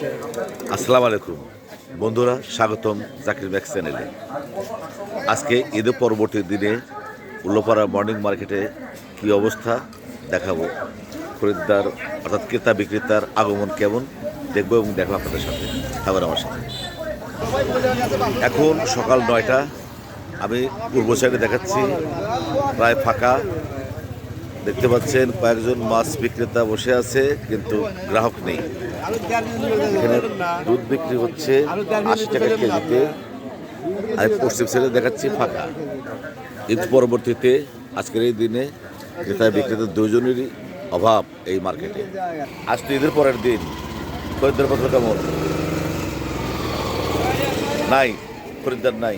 আসসালামু আলাইকুম বন্ধুরা, স্বাগতম জাকির ব্যাগ চ্যানেলে। আজকে ঈদের পরবর্তী দিনে উল্লোপাড়া মর্নিং মার্কেটে কী অবস্থা দেখাবো। খরিদ্দার অর্থাৎ ক্রেতা বিক্রেতার আগমন কেমন দেখবো এবং দেখো আপনাদের সাথে, খাবার আমার সাথে। এখন সকাল 9টা, আমি পূর্ব সাইডে দেখাচ্ছি, প্রায় ফাঁকা। দেখতে পাচ্ছেন কয়েকজন মাছ বিক্রেতা বসে আছে, কিন্তু গ্রাহক নেই। এখানে দুধ বিক্রি হচ্ছে 80 টাকা কেজিতে। আমি পশ্চিম সাইডে দেখাচ্ছি ফাঁকা। ঈদ পরবর্তীতে আজকের এই দিনে ক্রেতা বিক্রেতা দুজনেরই অভাব এই মার্কেটে। আজ তো ঈদের পরের দিন, খরিদ্দার পত্র কেমন? নাই, খরিদ্দার নাই।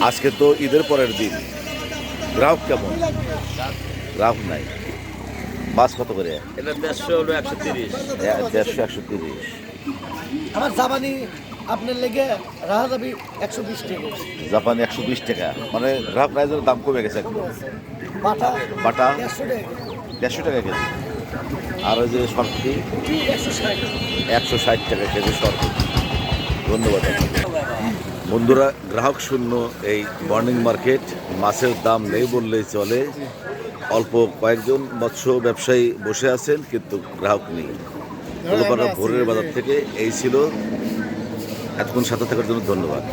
আজকে তো ঈদের পরের দিন, গ্রাহক কেমন? গ্রাহক নাই। মাছ কত করে? এটা 150 হলো 130। 150, 130। আমার জাপানি আপনার লেগে রাহা যাবি 120 টাকা। জাপানি 120 টাকা, মানে গ্রাহক নাই, দাম কমে গেছে একদম। বাটা বাটা 150 150 টাকা। টাকা কেজি। আর ওই যে সরপুটি 160 160 টাকা কেজি সরপুটি। ধন্যবাদ বন্ধুরা। গ্রাহক শূন্য এই মর্নিং মার্কেট। মাছের দাম নেই বললেই চলে। অল্প কয়েকজন মৎস্য ব্যবসায়ী বসে আছেন, কিন্তু গ্রাহক নেই। উল্লোপাড়া ভোরের বাজার থেকে এই ছিল। এতক্ষণ সাথে থাকার জন্য ধন্যবাদ।